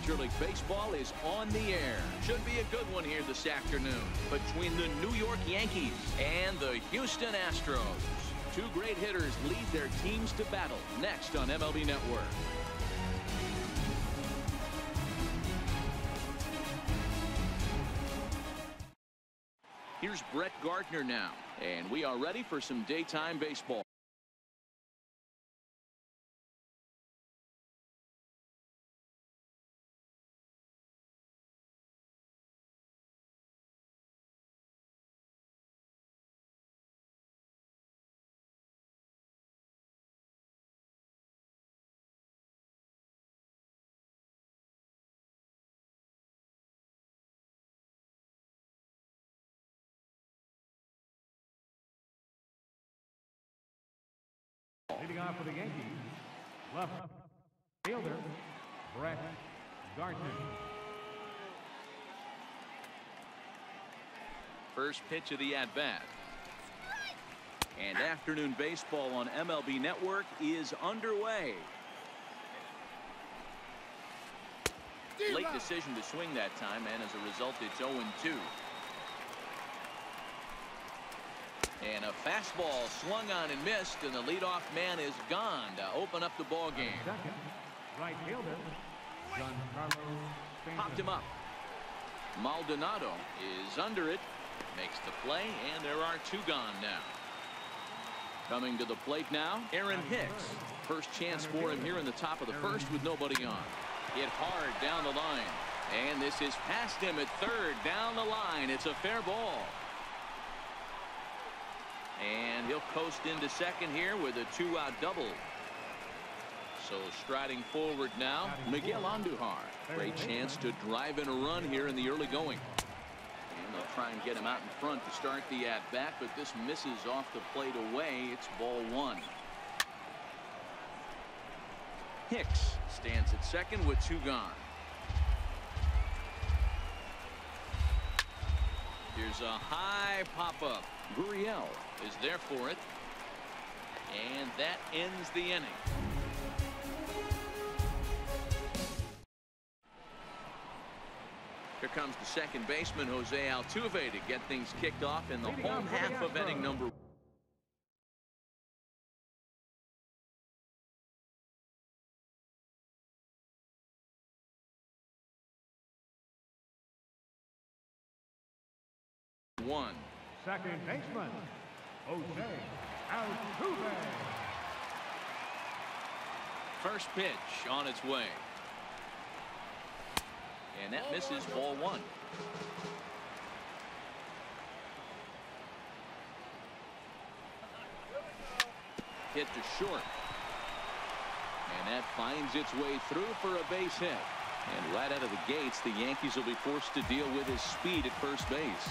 Major League Baseball is on the air. Should be a good one here this afternoon between the New York Yankees and the Houston Astros. Two great hitters lead their teams to battle next on MLB Network. Here's Brett Gardner now, and we are ready for some daytime baseball. Leading off for the Yankees, left fielder, Brett Gardner. First pitch of the at-bat. And afternoon baseball on MLB Network is underway. Late decision to swing that time, and as a result, it's 0-2. And a fastball swung on and missed, and the leadoff man is gone to open up the ball game. Second, right fielder, Popped him up. Maldonado is under it, makes the play, and there are two gone now. Coming to the plate now, Aaron Hicks. First chance for him here in the top of the first with nobody on. Hit hard down the line, and this is past him at third down the line. It's a fair ball. And he'll coast into second here with a two-out double. So striding forward now, Miguel Andujar. Great chance to drive in a run here in the early going. And they'll try and get him out in front to start the at-bat, but this misses off the plate away. It's ball one. Hicks stands at second with two gone. Here's a high pop-up. Gurriel is there for it. And that ends the inning. Here comes the second baseman, Jose Altuve, to get things kicked off in the home half of inning number 1. Second baseman, Jose Altuve. First pitch on its way. And that misses ball one. Hit to short. And that finds its way through for a base hit. And right out of the gates, the Yankees will be forced to deal with his speed at first base.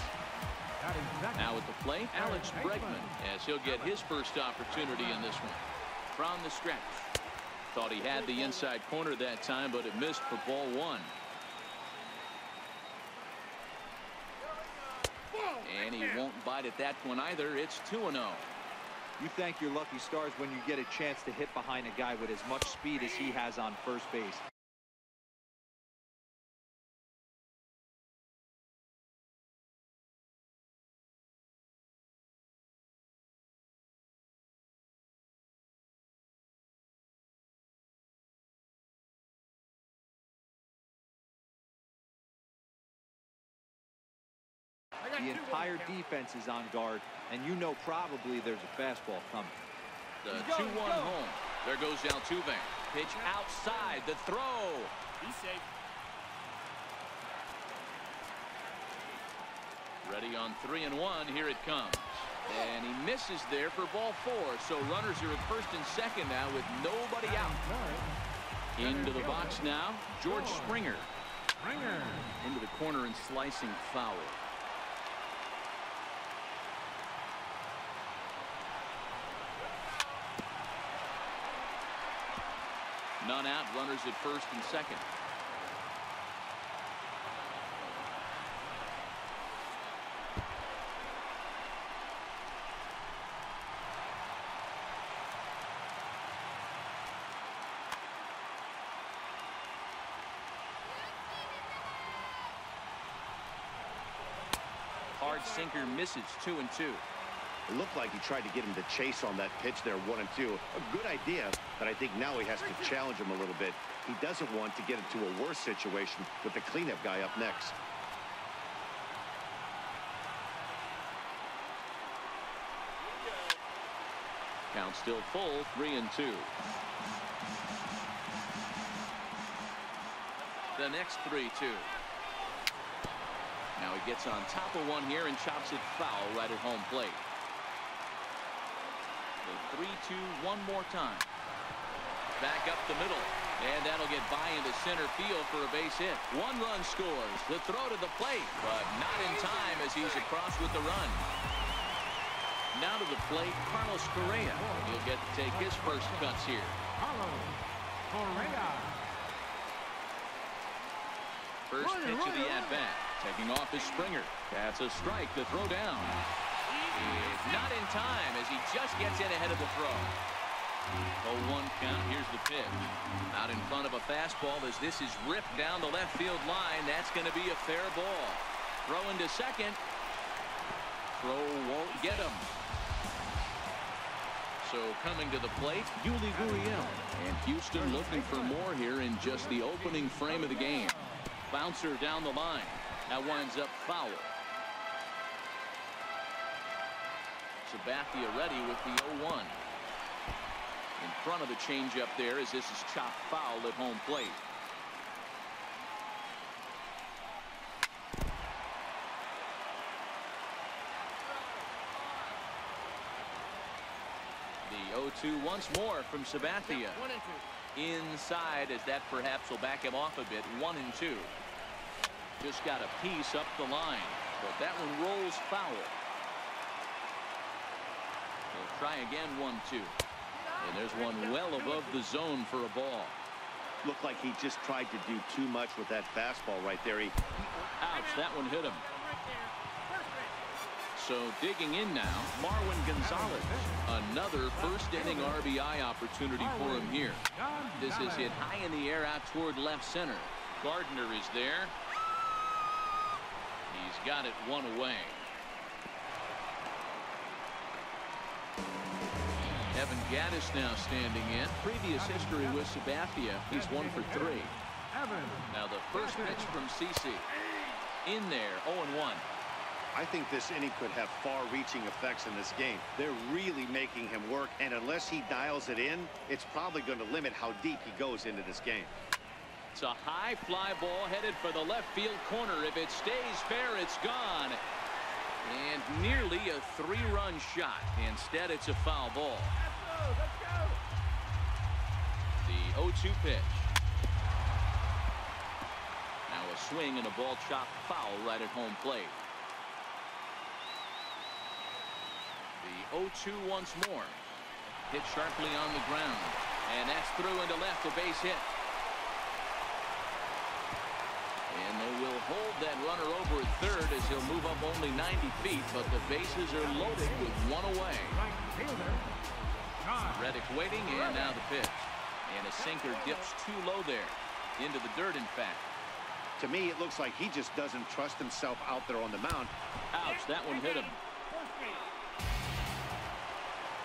Now at the plate, Alex Bregman, as he'll get his first opportunity in this one. From the stretch. Thought he had the inside corner that time, but it missed for ball one. And he won't bite at that one either. It's 2-0. You thank your lucky stars when you get a chance to hit behind a guy with as much speed as he has on first base. The entire defense is on guard, and you know probably there's a fastball coming. The 2-1 home. There goes Altuve. Pitch outside. The throw. He's safe. Ready on 3-1. Here it comes. And he misses there for ball 4. So runners are at first and second now with nobody out. Into the box now, George Springer. Into the corner and slicing foul. None out, runners at first and second. sinker misses. 2-2. It looked like he tried to get him to chase on that pitch there, 1-2. A good idea, but I think now he has to challenge him a little bit. He doesn't want to get into a worse situation with the cleanup guy up next. Count still full, 3-2. The next 3-2. Now he gets on top of one here and chops it foul right at home plate. The 3-2 one more time. Back up the middle. And that'll get by into center field for a base hit. 1 run scores. The throw to the plate, but not in time as he's across with the run. Now to the plate, Carlos Correa. He'll get to take his first cuts here. Carlos Correa. First pitch of the at-bat. Taking off his Springer. That's a strike to throw down. It's not in time as he just gets in ahead of the throw. 0-1 count. Here's the pitch. Out in front of a fastball as this is ripped down the left field line. That's going to be a fair ball. Throw into second. Throw won't get him. So coming to the plate, Yuli Gurriel. And Houston looking for more here in just the opening frame of the game. Bouncer down the line. That winds up foul. Sabathia ready with the 0-1. In front of the changeup there as this is chopped foul at home plate. The 0-2 once more from Sabathia. Inside as that perhaps will back him off a bit. 1-2. Just got a piece up the line, but that one rolls foul. He'll try again. 1-2. And there's one well above the zone for a ball. Looked like he just tried to do too much with that fastball right there. Ouch, that one hit him. So digging in now, Marwin Gonzalez. Another first inning RBI opportunity for him here. This is hit high in the air out toward left center. Gardner is there. He's got it one away. Evan Gattis now standing in. Previous history with Sabathia. He's 1 for 3. Now the first pitch from CC. In there, 0-1. I think this inning could have far-reaching effects in this game. They're really making him work, and unless he dials it in, it's probably going to limit how deep he goes into this game. It's a high fly ball headed for the left field corner. If it stays fair, it's gone. And nearly a 3-run shot. Instead, it's a foul ball. Let's go. The 0-2 pitch. Now a swing and a ball chopped foul right at home plate. The 0-2 once more. Hit sharply on the ground. And that's through into left, a base hit. And they will hold that runner over at third as he'll move up only 90 feet, but the bases are loaded with one away. Right fielder. Reddick waiting, and now the pitch. And a sinker dips too low there. Into the dirt, in fact. To me, it looks like he just doesn't trust himself out there on the mound. Ouch, that one hit him.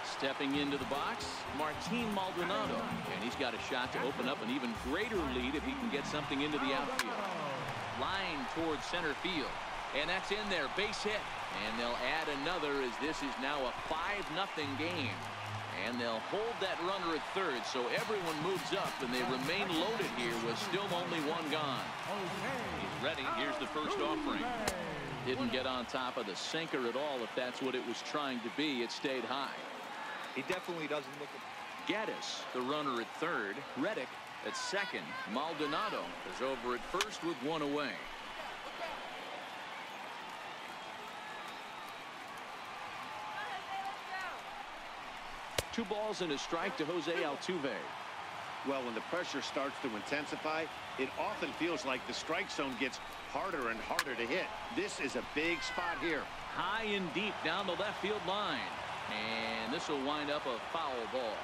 Stepping into the box, Martin Maldonado. And he's got a shot to open up an even greater lead if he can get something into the outfield. Line towards center field. And that's in there, base hit. And they'll add another as this is now a 5-0 game. And they'll hold that runner at third, so everyone moves up, and they remain loaded here with still only one gone. He's ready. Here's the first offering. Didn't get on top of the sinker at all, if that's what it was trying to be. It stayed high. He definitely doesn't look at Gattis, the runner at third. Reddick at second. Maldonado is over at first with one away. Two balls and a strike to Jose Altuve. Well, when the pressure starts to intensify, it often feels like the strike zone gets harder and harder to hit. This is a big spot here. High and deep down the left field line. And this will wind up a foul ball.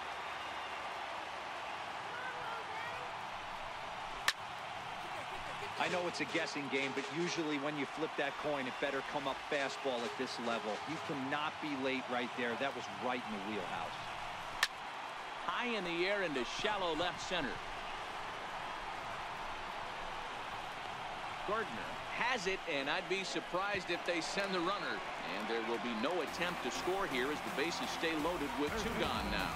I know it's a guessing game, but usually when you flip that coin, it better come up fastball at this level. You cannot be late right there. That was right in the wheelhouse. High in the air into shallow left center. Gardner has it, and I'd be surprised if they send the runner. And there will be no attempt to score here as the bases stay loaded with 2 gone now.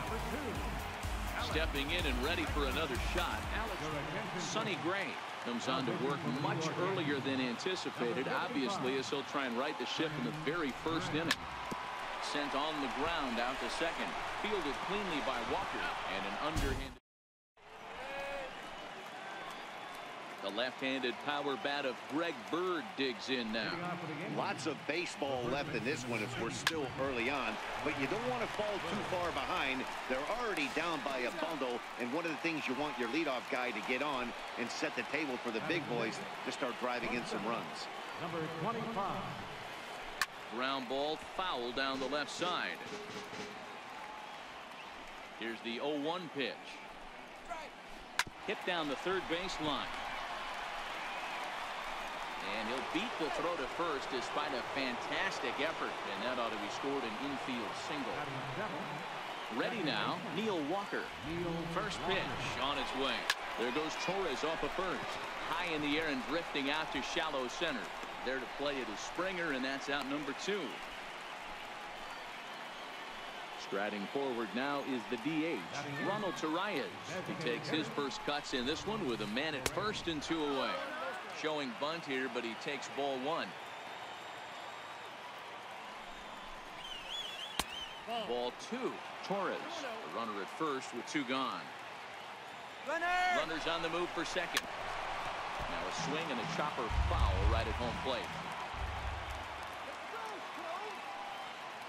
Stepping in and ready for another shot, Sonny Gray comes on to work much earlier than anticipated, obviously, as he'll try and right the ship in the very first inning. Sent on the ground out to second. Fielded cleanly by Walker, and an underhanded. The left-handed power bat of Greg Bird digs in now. Lots of baseball left in this one as we're still early on, but you don't want to fall too far behind. They're already down by a bundle, and one of the things you want your leadoff guy to get on and set the table for the big boys to start driving in some runs. Number 25. Ground ball foul down the left side. Here's the 0-1 pitch. Hit down the third base line. And he'll beat the throw to first despite a fantastic effort, and that ought to be scored an infield single. Ready now, Neil Walker. First pitch on its way. There goes Torres off of first. High in the air and drifting out to shallow center. There to play it is Springer, and that's out number 2. Striding forward now is the DH, Ronald Torres. He takes his first cuts in this one with a man at first and 2 away. Showing bunt here, but he takes ball 1. Ball 2. Torres, the runner at first with 2 gone. Runners on the move for second. Now a swing and a chopper foul right at home plate.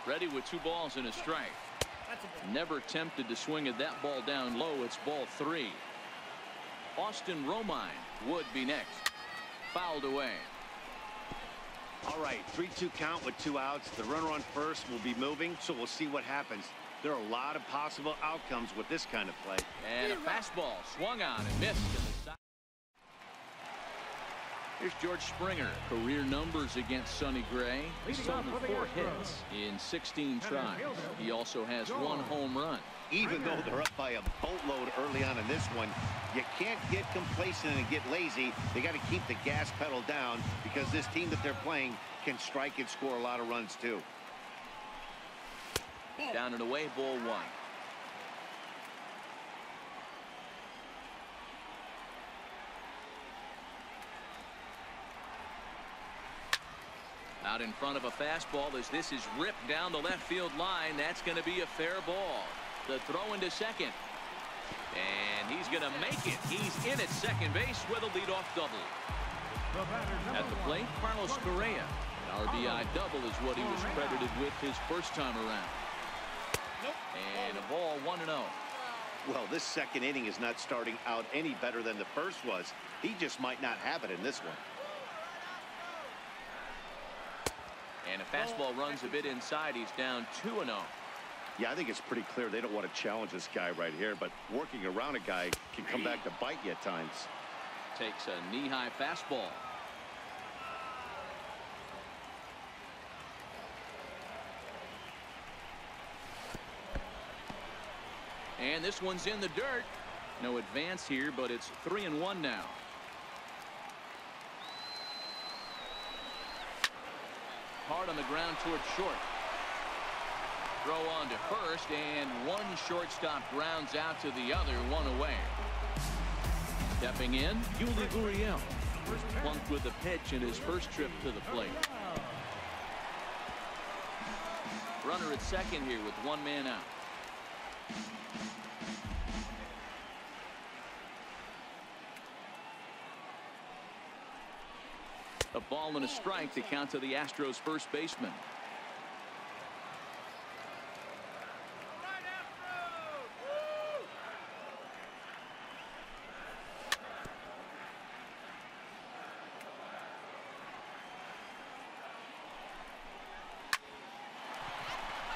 Ready with 2 balls and a strike. Never tempted to swing at that ball down low. It's ball 3. Austin Romine would be next. Fouled away. All right, 3-2 count with 2 outs. The runner on first will be moving, so we'll see what happens. There are a lot of possible outcomes with this kind of play. And a fastball swung on and missed in the side. Here's George Springer. Career numbers against Sonny Gray. He's only 4 hits in 16 tries. He also has 1 home run. Even though they're up by a boatload early on in this one, you can't get complacent and get lazy. They got to keep the gas pedal down because this team that they're playing can strike and score a lot of runs too. Down and away, ball 1. Out in front of a fastball as this is ripped down the left field line. That's going to be a fair ball. The throw into second. And he's going to make it. He's in at second base with a leadoff double. At the plate, Carlos Correa. An RBI double is what he was credited with his first time around. And a ball 1-0. Well, this second inning is not starting out any better than the first was. He just might not have it in this one. And a fastball runs a bit inside. He's down 2-0. Yeah, I think it's pretty clear they don't want to challenge this guy right here, but working around a guy can come back to bite you at times. Takes a knee-high fastball. And this one's in the dirt. No advance here, but it's 3-1 now. Hard on the ground towards short. Throw on to first, and one shortstop grounds out to the other, 1 away. Stepping in, Yuli Gurriel. Plunked with a pitch in his first trip to the plate. Runner at second here with 1 man out. A ball and a strike to count to the Astros first baseman.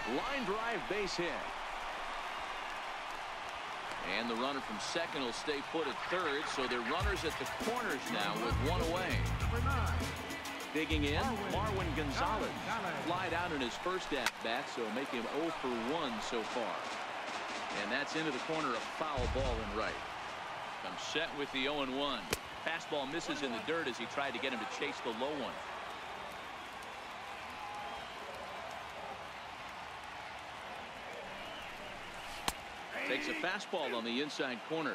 Line drive base hit. And the runner from second will stay put at third, so they're runners at the corners now with one away. Number 9. Digging in, Marwin Gonzalez. Flied out in his first at-bat, so making him 0 for 1 so far. And that's into the corner, a foul ball in right. Comes set with the 0-1. Fastball misses in the dirt as he tried to get him to chase the low one. Takes a fastball on the inside corner.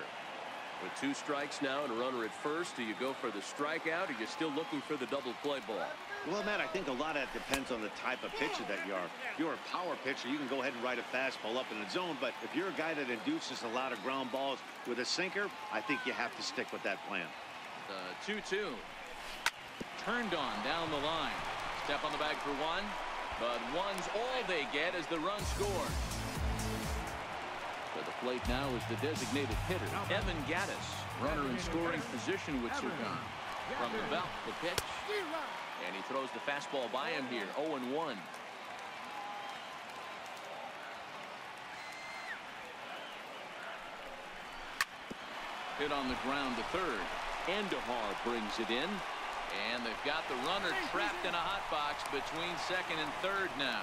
With 2 strikes now and a runner at first, do you go for the strikeout or are you still looking for the double play ball? Well, Matt, I think a lot of that depends on the type of pitcher that you are. If you're a power pitcher, you can go ahead and ride a fastball up in the zone. But if you're a guy that induces a lot of ground balls with a sinker, I think you have to stick with that plan. The 2-2. Turned on down the line. Step on the bag for 1. But 1's all they get as the run scores. To the plate now is the designated hitter, Evan Gattis. Runner in scoring position with Sergan. From the belt, the pitch. And he throws the fastball by him here, 0-1. Hit on the ground to third. Endahar brings it in. And they've got the runner trapped in a hot box between second and third now.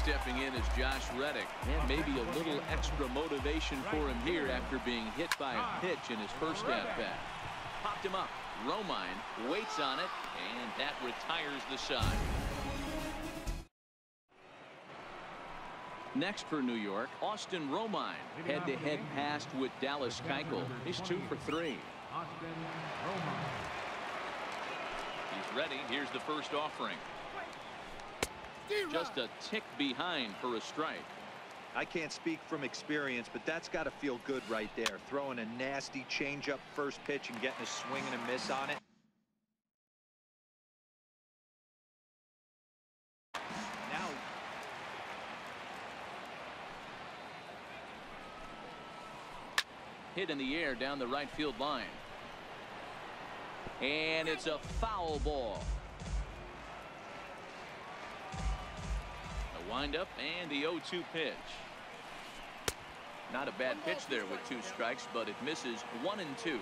Stepping in is Josh Reddick. And maybe a little extra motivation for him here after being hit by a pitch in his first at-bat. Popped him up. Romine waits on it, and that retires the side. Next for New York, Austin Romine. Head-to-head passed with Dallas Keuchel. He's 2 for 3. Austin Romine. He's ready. Here's the first offering. Just a tick behind for a strike. I can't speak from experience, but that's got to feel good right there. Throwing a nasty changeup first pitch and getting a swing and a miss on it. Now. Hit in the air down the right field line. And it's a foul ball. Windup and the 0-2 pitch. Not a bad pitch there with 2 strikes, but it misses 1 and 2.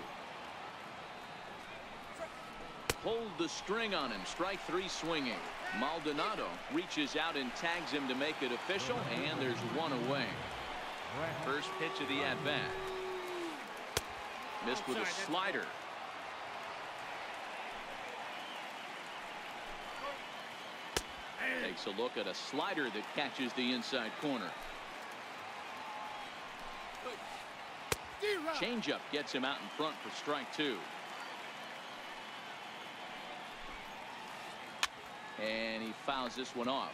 Pulled the string on him. Strike 3 swinging. Maldonado reaches out and tags him to make it official, and there's 1 away. First pitch of the at-bat. Missed with a slider. Takes a look at a slider that catches the inside corner. Changeup gets him out in front for strike 2. And he fouls this one off.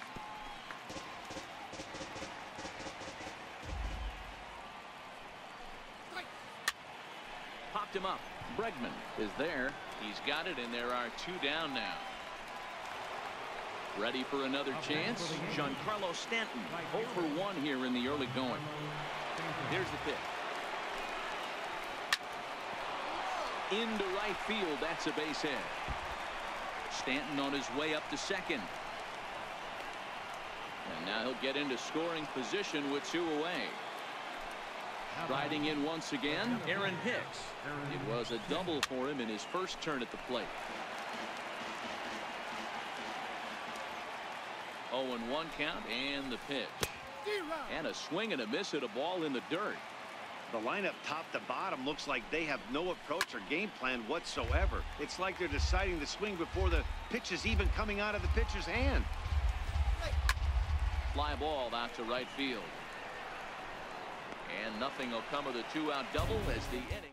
Popped him up. Bregman is there. He's got it, and there are 2 down now. Ready for another chance. Giancarlo Stanton, 0 for 1 here in the early going. Here's the pitch. Into right field. That's a base hit. Stanton on his way up to second. And now he'll get into scoring position with 2 away. Riding in once again, Aaron Hicks. It was a double for him in his first turn at the plate. 0-1 count and the pitch. And a swing and a miss at a ball in the dirt. The lineup top to bottom looks like they have no approach or game plan whatsoever. It's like they're deciding to swing before the pitch is even coming out of the pitcher's hand. Fly ball out to right field. And nothing will come of the 2-out double as the inning.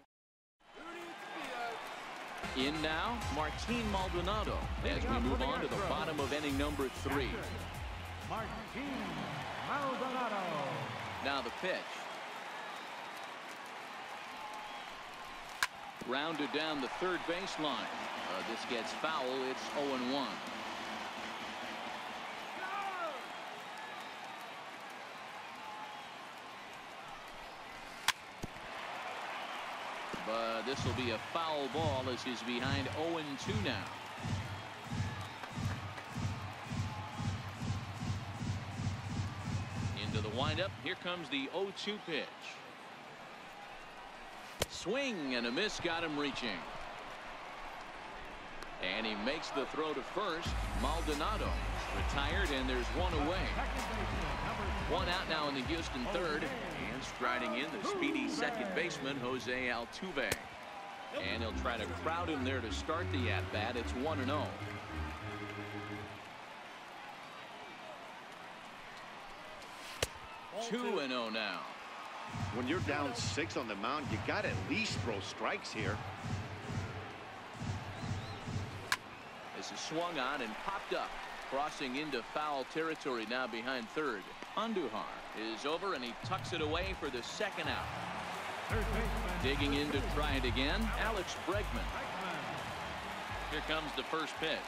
In now, Martin Maldonado as we move on to the bottom of inning number 3. Martin Maldonado. Now the pitch. Rounded down the third baseline. This gets foul. It's 0-1. But this will be a foul ball as he's behind 0-2 now. Into the windup. Here comes the 0-2 pitch. swing and a miss got him reaching. And he makes the throw to first. Maldonado retired, and there's one away. One out now in the Houston third. And striding in, the speedy second baseman, Jose Altuve. And he'll try to crowd him there to start the at-bat. It's 1-0. Two and 0 now. When you're down 6 on the mound, you got to at least throw strikes here. This is swung on and popped up. Crossing into foul territory now behind third. Andujar is over, and he tucks it away for the second out. Digging in to try it again, Alex Bregman. Here comes the first pitch.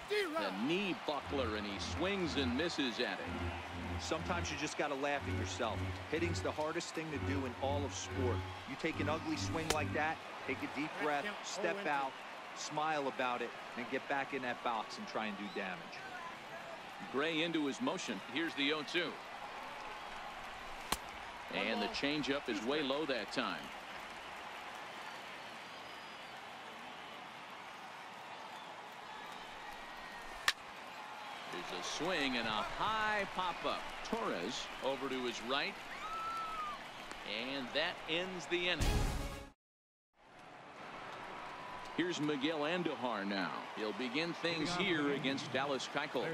The knee buckler, and he swings and misses at it. Sometimes you just got to laugh at yourself. Hitting's the hardest thing to do in all of sport. You take an ugly swing like that, take a deep breath, step out, smile about it, and get back in that box and try and do damage. Gray into his motion. Here's the 0-2. And the changeup is way low that time. There's a swing and a high pop-up. Torres over to his right. And that ends the inning. Here's Miguel Andujar now. He'll begin things here against Dallas Keuchel.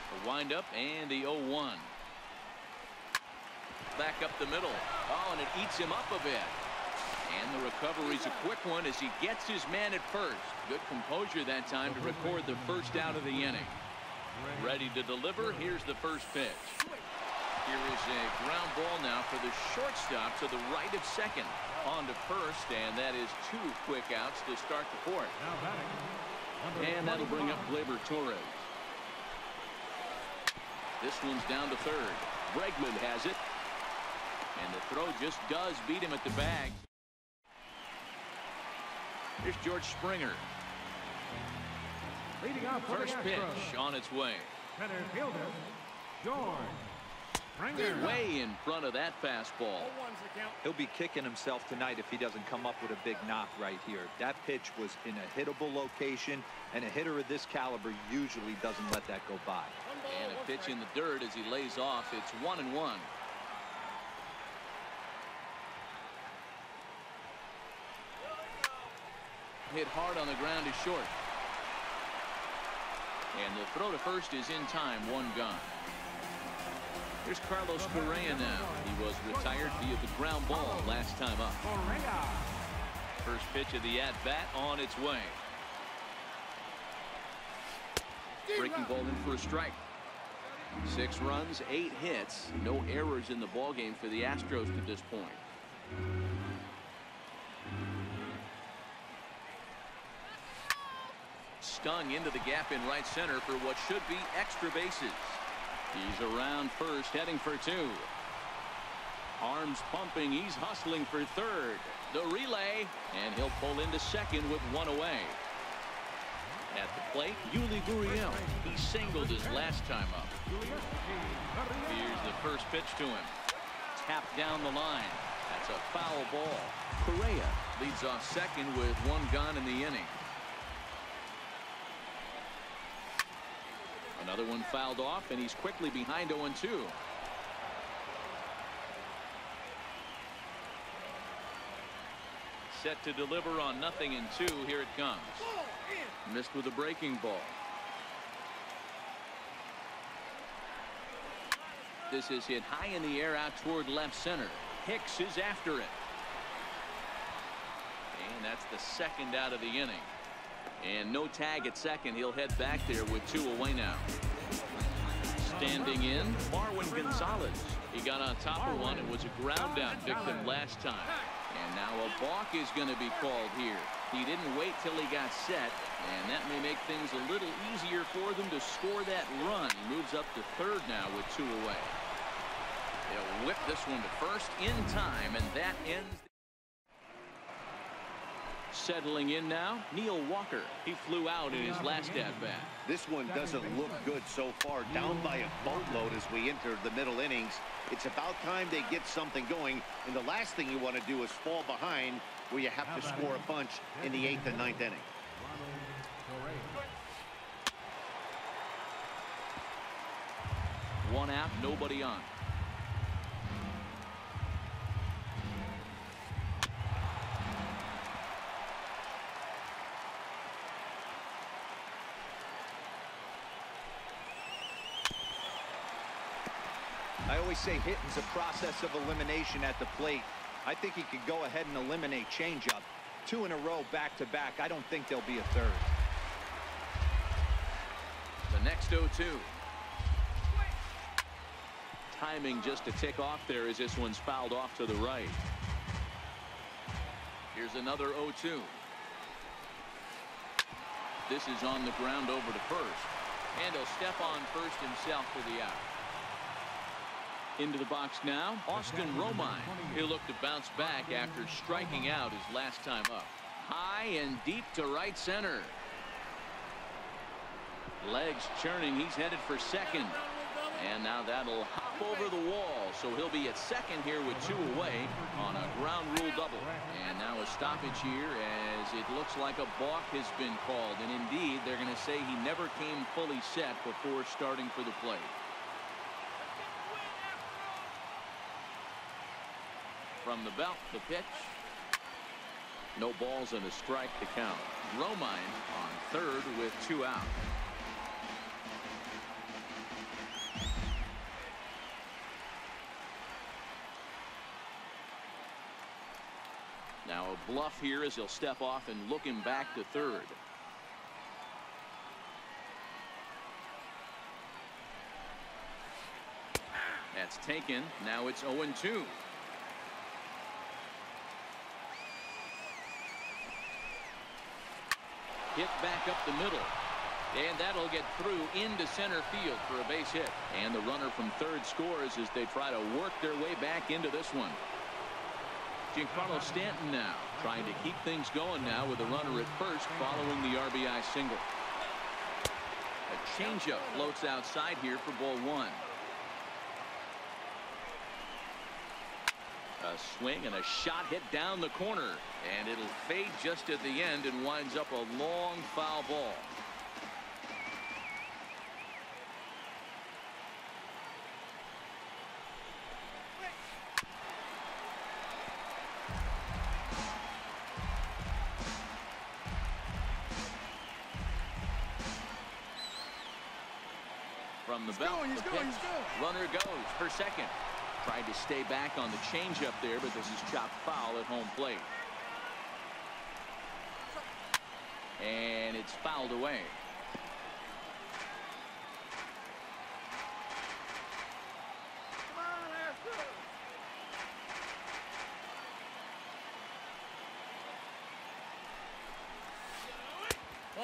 The windup and the 0-1. Back up the middle. Oh, and it eats him up a bit. And the recovery's a quick one as he gets his man at first. Good composure that time to record the first out of the inning. Ready to deliver. Here's the first pitch. Here is a ground ball now for the shortstop to the right of second. On to first, and that is 2 quick outs to start the fourth. And that'll bring up Gleyber Torres. This one's down to third. Bregman has it. And the throw just does beat him at the bag. Here's George Springer. First pitch on its way. Center fielder, George Springer. Way in front of that fastball. He'll be kicking himself tonight if he doesn't come up with a big knock right here. That pitch was in a hittable location, and a hitter of this caliber usually doesn't let that go by. And a pitch in the dirt as he lays off. It's 1-1. Hit hard on the ground is short. And the throw to first is in time. 1 gone. Here's Carlos Correa now. He was retired via the ground ball last time up. First pitch of the at-bat on its way. Breaking ball in for a strike. 6 runs, 8 hits. No errors in the ballgame for the Astros to this point. Stung into the gap in right center for what should be extra bases. He's around first, heading for 2. Arms pumping, he's hustling for third. The relay, and he'll pull into second with 1 away. At the plate, Yuli Gurriel. He singled his last time up. Here's the first pitch to him. Tapped down the line. That's a foul ball. Correa leads off second with 1 gone in the inning. Another one fouled off, and he's quickly behind 0-2. Set to deliver on 0-2. Here it comes. Missed with a breaking ball. This is hit high in the air out toward left center. Hicks is after it. And that's the second out of the inning. And no tag at second. He'll head back there with 2 away now. Standing in, Marwin Gonzalez. He got on top of one and was a ground out victim last time. And now a balk is going to be called here. He didn't wait till he got set, and that may make things a little easier for them to score that run. He moves up to third now with 2 away. They'll whip this one to first in time, and that ends. Settling in now, Neil Walker. He flew out in his last at-bat. This one doesn't look good so far. Down by a boatload as we enter the middle innings. It's about time they get something going. And the last thing you want to do is fall behind where you have to score a bunch in the 8th and 9th inning. One out, nobody on. I always say hitting's a process of elimination at the plate. I think he could go ahead and eliminate changeup. 2 in a row back-to-back. I don't think there'll be a third. The next 0-2. Timing just a tick off there as this one's fouled off to the right. Here's another 0-2. This is on the ground over to first. And he'll step on first himself for the out. Into the box now, Austin Romine. He'll look to bounce back after striking out his last time up. High and deep to right center. Legs churning. He's headed for second. And now that'll hop over the wall. So he'll be at second here with 2 away on a ground rule double. And now a stoppage here as it looks like a balk has been called. And indeed, they're going to say he never came fully set before starting for the plate. From the belt, the pitch. No balls and a strike to count. Romine on third with 2 out. Now a bluff here as he'll step off and look him back to third. That's taken. Now it's 0-2. Hit back up the middle. And that'll get through into center field for a base hit. And the runner from third scores as they try to work their way back into this one. Giancarlo Stanton now trying to keep things going now with a runner at first following the RBI single. A changeup floats outside here for ball 1. A swing and a shot hit down the corner. And it'll fade just at the end and winds up a long foul ball. From the belt, the pitch. Runner goes for second. Tried to stay back on the changeup there, but this is chopped foul at home plate. And it's fouled away.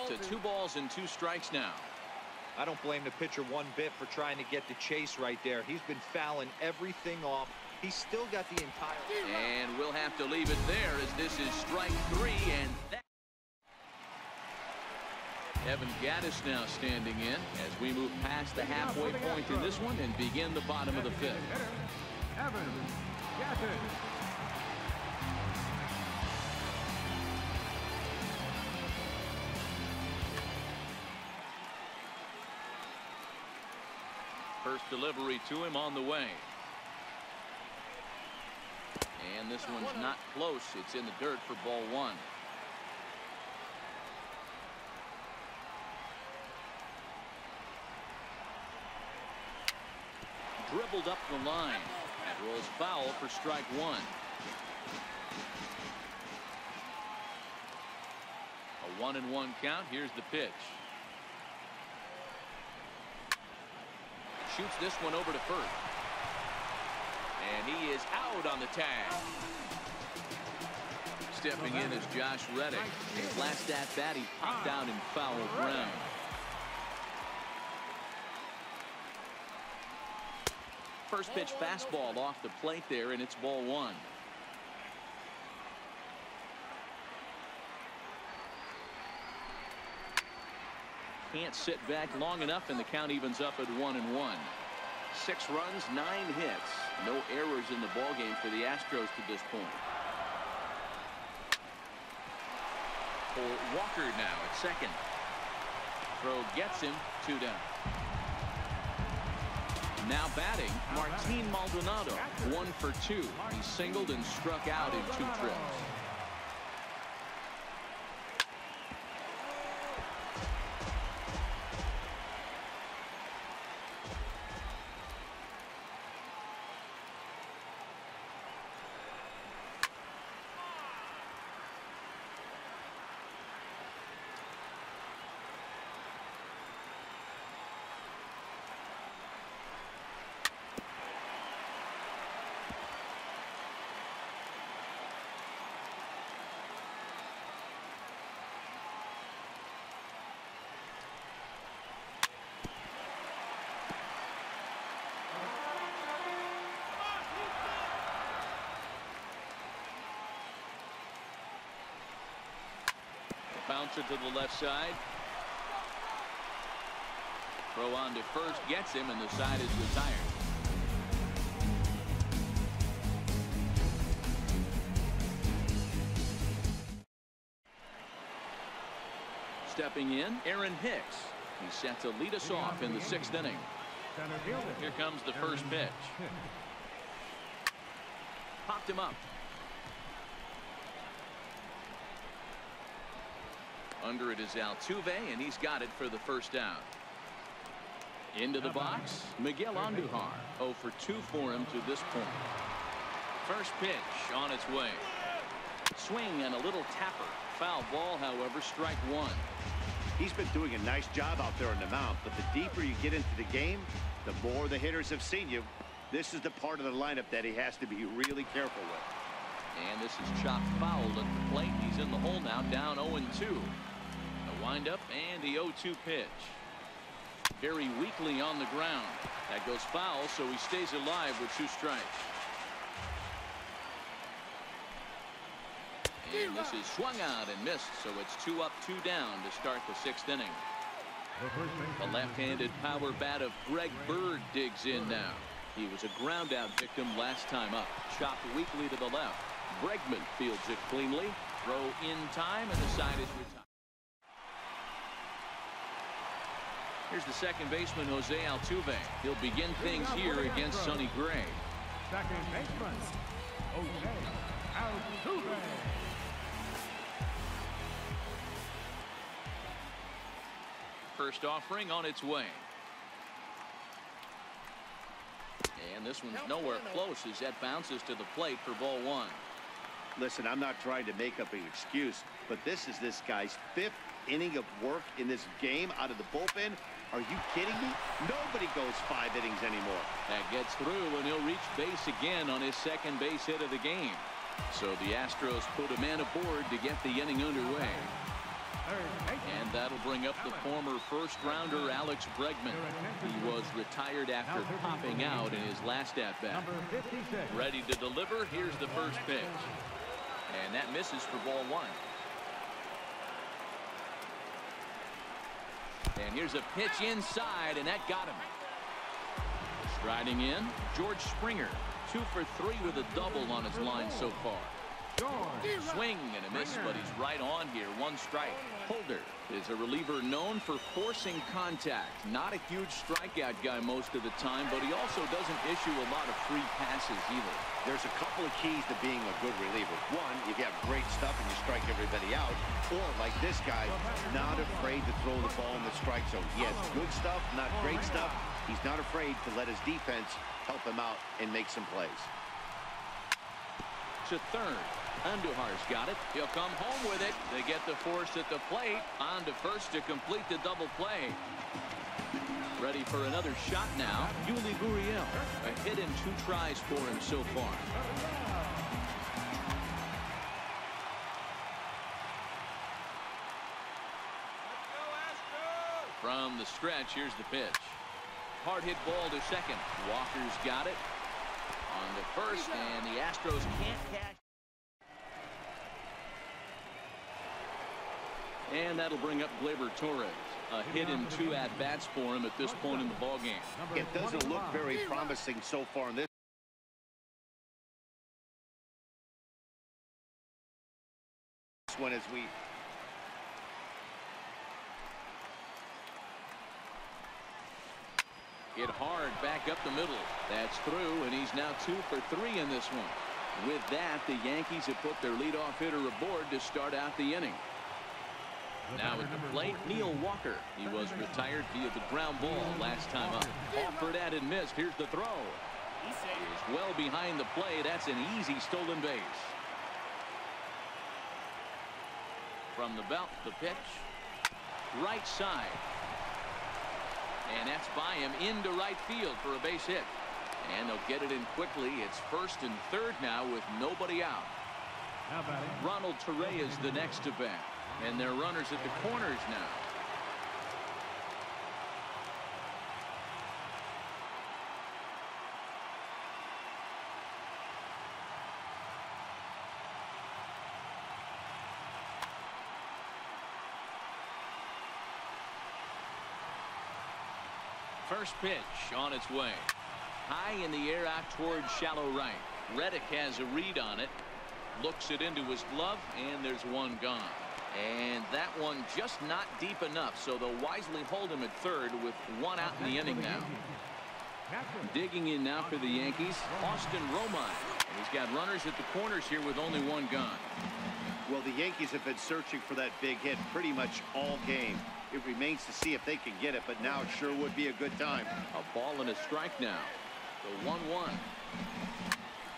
To 2 balls and 2 strikes now. I don't blame the pitcher one bit for trying to get the chase right there. He's been fouling everything off. He's still got the entire... And we'll have to leave it there as this is strike 3. And that... Evan Gattis now standing in as we move past the halfway point in this one and begin the bottom of the 5th. Evan Gattis. First delivery to him on the way. And this one's not close. It's in the dirt for ball 1. Dribbled up the line. That rolls foul for strike 1. A 1-1 count. Here's the pitch. Shoots this one over to first. And he is out on the tag. Stepping in is Josh Reddick. His last at bat, he popped out in foul ground. First pitch fastball off the plate there, and it's ball 1. can't sit back long enough, and the count evens up at 1-1. 6 runs, 9 hits. No errors in the ballgame for the Astros to this point. For Walker now at second. Throw gets him, 2 down. Now batting, Martin Maldonado, 1 for 2. He singled and struck out in 2 trips. Bouncer to the left side. Throw on to first gets him, and the side is retired. Stepping in, Aaron Hicks. He's set to lead us off in the 6th inning. Here comes the first pitch. Popped him up. Under it is Altuve, and he's got it for the first out. Into the box, Miguel Andujar. 0 for 2 for him to this point. First pitch on its way. Swing and a little tapper. Foul ball, however, strike 1. He's been doing a nice job out there on the mound, but the deeper you get into the game, the more the hitters have seen you. This is the part of the lineup that he has to be really careful with. And this is chopped foul at the plate. He's in the hole now, down 0-2. A windup and the 0-2 pitch. Very weakly on the ground. That goes foul, so he stays alive with 2 strikes. And this is swung out and missed, so it's 2 up, 2 down to start the 6th inning. The left-handed power bat of Greg Bird digs in now. He was a ground-out victim last time up. Chopped weakly to the left. Bregman fields it cleanly. Throw in time, and the side is retired. Here's the second baseman, Jose Altuve. He'll begin things here against Sonny Gray. Second baseman, Jose Altuve. First offering on its way. And this one's nowhere close as that bounces to the plate for ball 1. Listen, I'm not trying to make up an excuse, but this is this guy's 5th inning of work in this game out of the bullpen. Are you kidding me? Nobody goes 5 innings anymore. That gets through, and he'll reach base again on his second base hit of the game. So the Astros put a man aboard to get the inning underway. And that'll bring up the former first-rounder Alex Bregman. He was retired after popping out in his last at-bat. Ready to deliver. Here's the first pitch. And that misses for ball 1. And here's a pitch inside, and that got him. Striding in, George Springer. 2 for 3 with a double on his line so far. Swing and a miss, but he's right on here. 1 strike. Holder is a reliever known for forcing contact. Not a huge strikeout guy most of the time, but he also doesn't issue a lot of free passes either. There's a couple of keys to being a good reliever. One, you have great stuff and you strike everybody out. Or, like this guy, not afraid to throw the ball in the strike zone. He has good stuff, not great stuff. He's not afraid to let his defense help him out and make some plays. To third. Andujar's got it. He'll come home with it. They get the force at the plate. On to first to complete the double play. Ready for another shot now. Yuli Gurriel. A hit and 2 tries for him so far. From the stretch, here's the pitch. Hard hit ball to second. Walker's got it. On to first, and the Astros can't cash. And that'll bring up Gleyber Torres. A hit in 2 at-bats for him at this point in the ballgame. It doesn't look very promising so far in this one as we hit hard back up the middle. That's through, and he's now 2 for 3 in this one. With that, the Yankees have put their leadoff hitter aboard to start out the inning. Now at the plate, Neil Walker. He was retired via the ground ball last time up. Offered at and missed. Here's the throw. He's well behind the plate. That's an easy stolen base. From the belt, the pitch. Right side. And that's by him into right field for a base hit. And they'll get it in quickly. It's first and third now with nobody out. Ronald Torre is the next to bat. And they're runners at the corners now. First pitch on its way. High in the air out towards shallow right. Reddick has a read on it. Looks it into his glove, and there's one gone. And that one just not deep enough, so they'll wisely hold him at third with one out in the inning now. Digging in now for the Yankees, Austin Romine. And he's got runners at the corners here with only one gone. Well, the Yankees have been searching for that big hit pretty much all game. It remains to see if they can get it, but now it sure would be a good time. A ball and a strike now. The 1-1.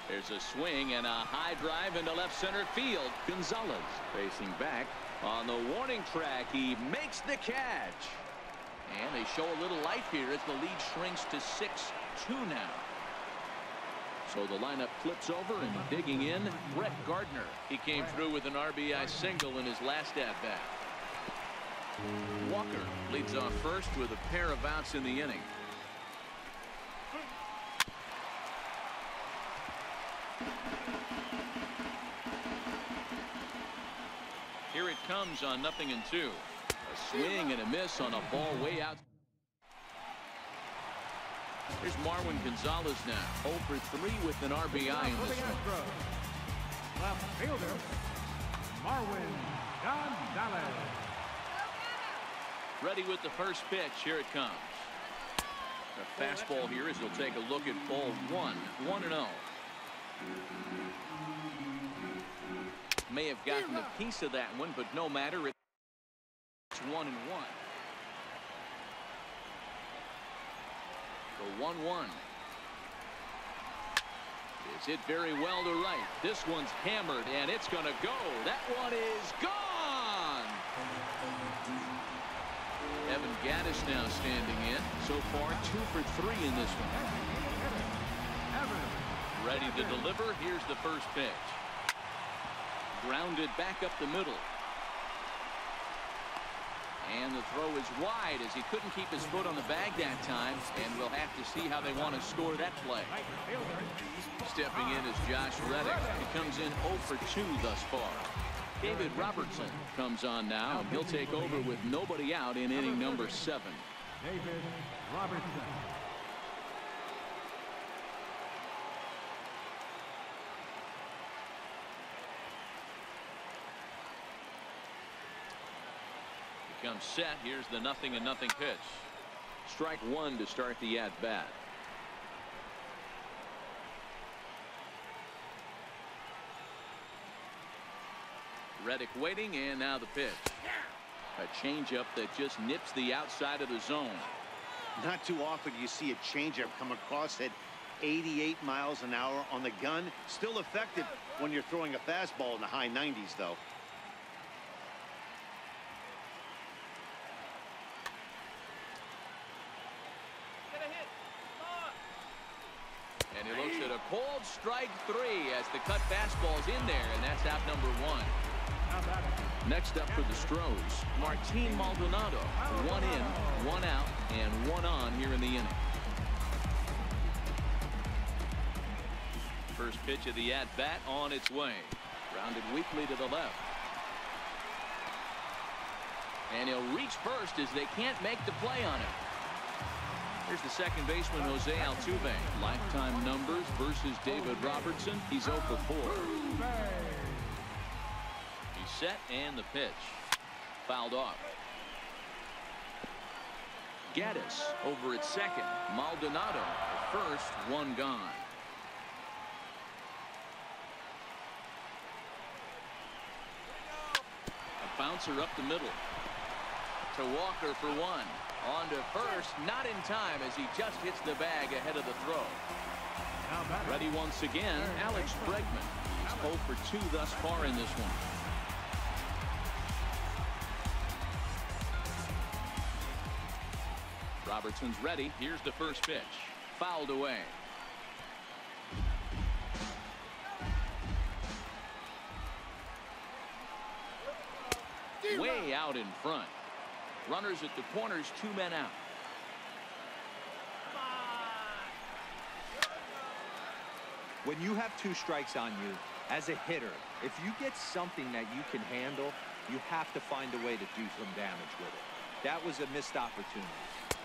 There's a swing and a high drive into left center field. Gonzalez facing back on the warning track. He makes the catch. And they show a little life here as the lead shrinks to 6-2 now. So the lineup flips over, and digging in, Brett Gardner. He came through with an RBI single in his last at-bat. Walker leads off first with a pair of outs in the inning. Here it comes on 0-2. A swing and a miss on a ball way out. Here's Marwin Gonzalez now. 0 for 3 with an RBI in this one. Left fielder, Marwin Gonzalez. Ready with the first pitch. Here it comes. A fastball here as he'll take a look at ball 1. 1-0. May have gotten a piece of that one, but no matter. It's 1-1. The 1-1. It's hit very well to right. This one's hammered, and it's going to go. That one is gone. Evan Gaddis now standing in. So far, 2 for 3 in this one. Ready to deliver. Here's the first pitch. Grounded back up the middle. And the throw is wide as he couldn't keep his foot on the bag that time. And we'll have to see how they want to score that play. Stepping in is Josh Reddick. He comes in 0 for 2 thus far. David Robertson comes on now, and he'll take over with nobody out in inning number 7. David Robertson. Comes set. Here's the 0-0 pitch. Strike 1 to start the at-bat. Reddick waiting, and now the pitch. A changeup that just nips the outside of the zone. Not too often you see a changeup come across at 88 miles an hour on the gun. Still effective when you're throwing a fastball in the high 90s, though. And he looks at a cold strike 3 as the cut fastball's in there, and that's out number 1. Next up for the Stros, Martin Maldonado. 1 in, 1 out, and 1 on here in the inning. First pitch of the at-bat on its way. Grounded weakly to the left. And he'll reach first as they can't make the play on it. Here's the second baseman, Jose Altuve. Lifetime numbers versus David Robertson. He's 0 for 4. He's set, and the pitch. Fouled off. Gaddis over at second. Maldonado at first. One gone. A bouncer up the middle. To Walker for one. On to first. Not in time as he just hits the bag ahead of the throw. Ready once again, Alex Bregman. He's 0 for 2 thus far in this one. Robertson's ready. Here's the first pitch. Fouled away. Way out in front. Runners at the corners, 2 men out. When you have 2 strikes on you, as a hitter, if you get something that you can handle, you have to find a way to do some damage with it. That was a missed opportunity.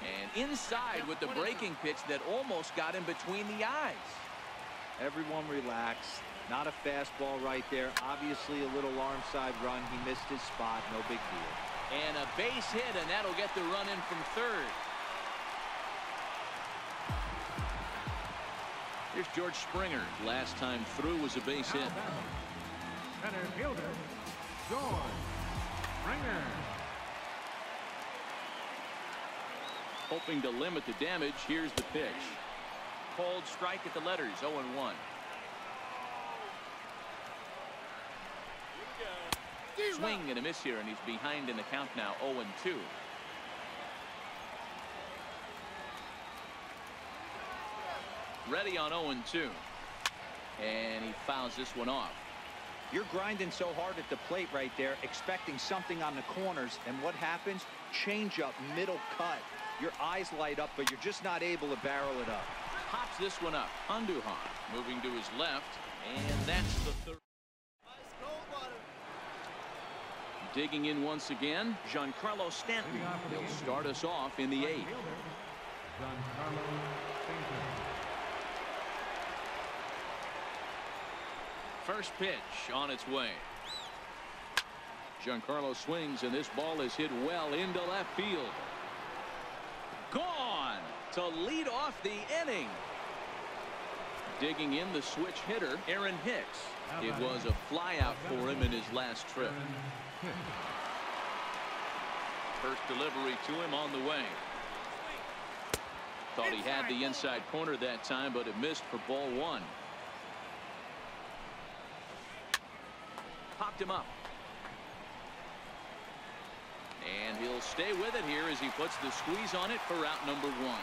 And inside with the breaking pitch that almost got him between the eyes. Everyone relax. Not a fastball right there. Obviously a little arm side run. He missed his spot. No big deal. And a base hit, and that'll get the run in from third. Here's George Springer. Last time through was a base hit. Center fielder, George Springer. Hoping to limit the damage. Here's the pitch. Cold strike at the letters. 0-1. Swing and a miss here, and he's behind in the count now. 0-2. Ready on 0-2. And he fouls this one off. You're grinding so hard at the plate right there, expecting something on the corners, and what happens? Change up, middle cut. Your eyes light up, but you're just not able to barrel it up. Pops this one up. Andujar moving to his left, and that's the third. Digging in once again, Giancarlo Stanton. He'll start us off in the 8th. First pitch on its way. Giancarlo swings, and this ball is hit well into left field. Gone to lead off the inning. Digging in the switch hitter, Aaron Hicks. It was a flyout for him in his last trip. First delivery to him on the way. Thought he had the inside corner that time, but it missed for ball 1. Popped him up. And he'll stay with it here as he puts the squeeze on it for out number 1.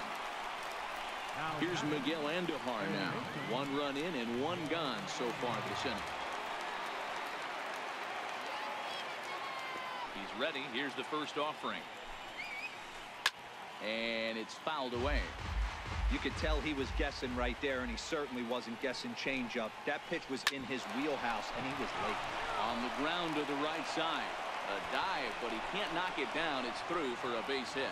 Here's Miguel Andujar now. 1 run in and 1 gone so far this inning. He's ready. Here's the first offering. And it's fouled away. You could tell he was guessing right there, and he certainly wasn't guessing changeup. That pitch was in his wheelhouse, and he was late. On the ground to the right side. A dive, but he can't knock it down. It's through for a base hit.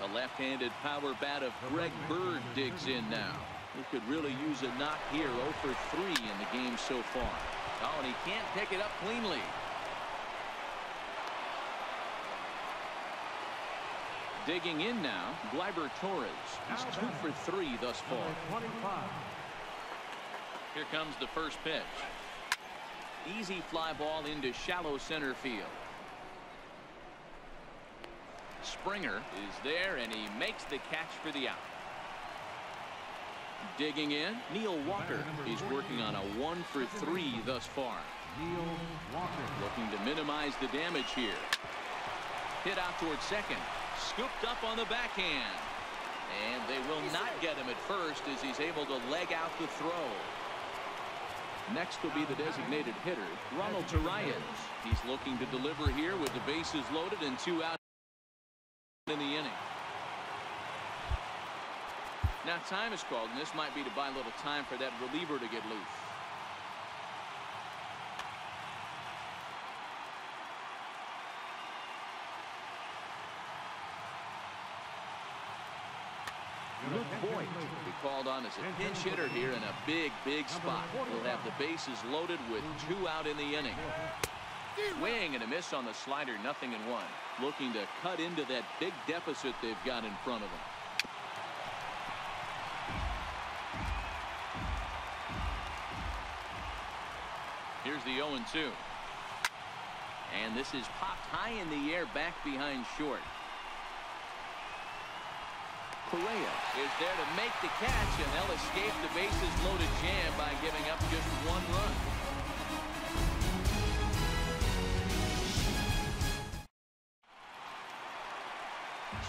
The left-handed power bat of Greg Bird digs in now. He could really use a knock here. 0 for 3 in the game so far. Oh, and he can't pick it up cleanly. Digging in now, Gleyber Torres. He's 2 for 3 thus far. Here comes the first pitch. Easy fly ball into shallow center field. Springer is there, and he makes the catch for the out. Digging in, Neil Walker. He's working on a 1 for 3 thus far. Neil Walker. Looking to minimize the damage here. Hit out towards second. Scooped up on the backhand. And they will not get him at first as he's able to leg out the throw. Next will be the designated hitter, Ronald Torreyes. He's looking to deliver here with the bases loaded and 2 out in the inning. Now time is called, and this might be to buy a little time for that reliever to get loose. Luke Boyd will be called on as a pinch hitter here in a big spot. We'll have the bases loaded with 2 out in the inning. Swing and a miss on the slider, 0-1. Looking to cut into that big deficit they've got in front of them. Here's the 0-2. And this is popped high in the air back behind short. Correa is there to make the catch, and they'll escape the bases loaded jam by giving up just 1 run.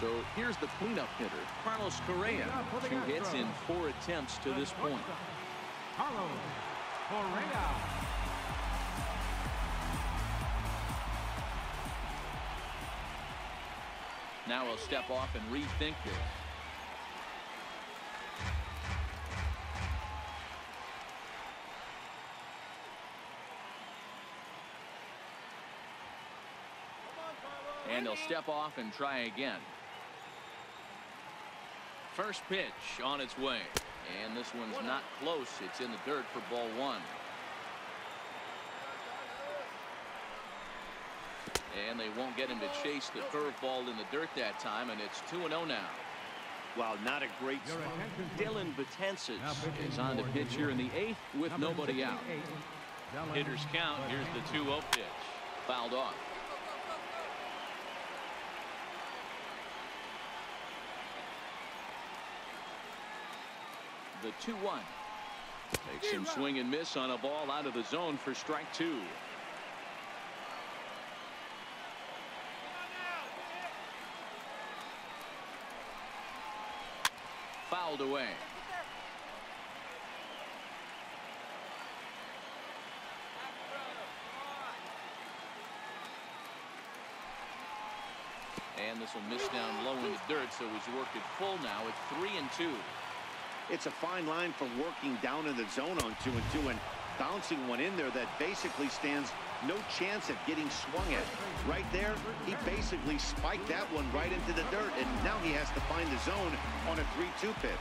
So here's the cleanup hitter, Carlos Correa. 2 hits in 4 attempts to this point. Carlos Correa. Now he'll step off and rethink this. And he'll step off and try again. First pitch on its way. And this one's not close. It's in the dirt for ball 1. And they won't get him to chase the curveball in the dirt that time, and it's 2-0 now. Wow, not a great Your spot. attention, Dylan Betances is on the pitch here in the 8th with number nobody out. 68, Hitters count. Here's the 2-0 pitch. Fouled off. The 2-1. Makes him swing and miss on a ball out of the zone for strike 2. Fouled away. And this will miss down low in the dirt, so he's worked it full now. It's 3-2. It's a fine line from working down in the zone on 2-2 and bouncing one in there that basically stands no chance at getting swung at. Right there, he basically spiked that one right into the dirt, and now he has to find the zone on a 3-2 pitch.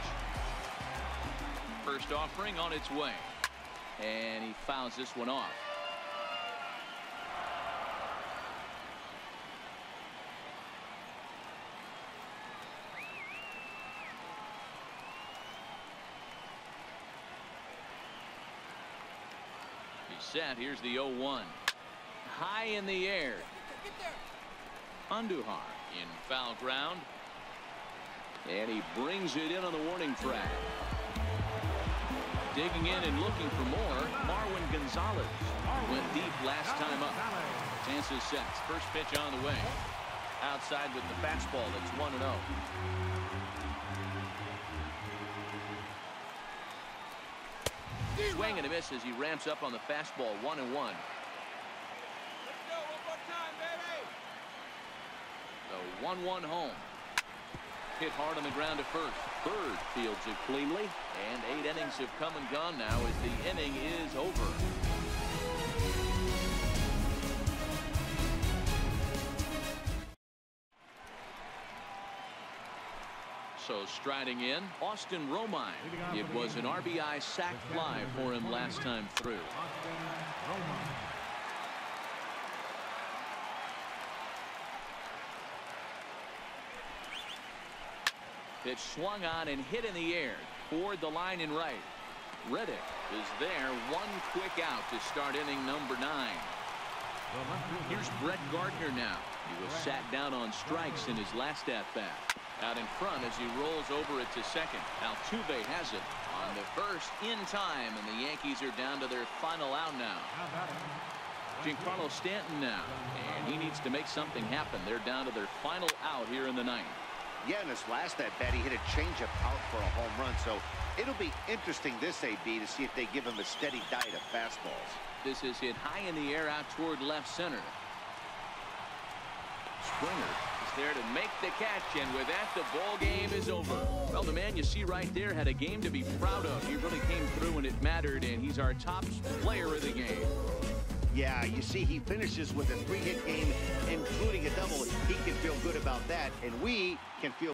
First offering on its way. And he fouls this one off. He's set. Here's the 0-1. High in the air. Andujar in foul ground. And he brings it in on the warning track. Digging in and looking for more, Marwin Gonzalez went deep last time up. Chances sets. First pitch on the way. Outside with the fastball. It's 1-0. Swing and a miss as he ramps up on the fastball. 1-1. The 1-1 home. Hit hard on the ground to first. Bird fields it cleanly, and 8 innings have come and gone now as the inning is over. So striding in, Austin Romine. It was an RBI sac fly for him last time through. Pitch swung on and hit in the air toward the line and right. Reddick is there. 1 quick out to start inning number 9. Here's Brett Gardner now. He was sat down on strikes in his last at-bat. Out in front as he rolls over it to second. Altuve has it on the first in time, and the Yankees are down to their final out now. Giancarlo Stanton now, and he needs to make something happen. They're down to their final out here in the 9th. Yeah, in his last at-bat, he hit a changeup out for a home run, so it'll be interesting this AB to see if they give him a steady diet of fastballs. This is hit high in the air out toward left center. Springer is there to make the catch, and with that, the ball game is over. Well, the man you see right there had a game to be proud of. He really came through when it mattered, and he's our top player of the game. Yeah, you see, he finishes with a 3-hit game, including a double. He can feel good about that, and we can feel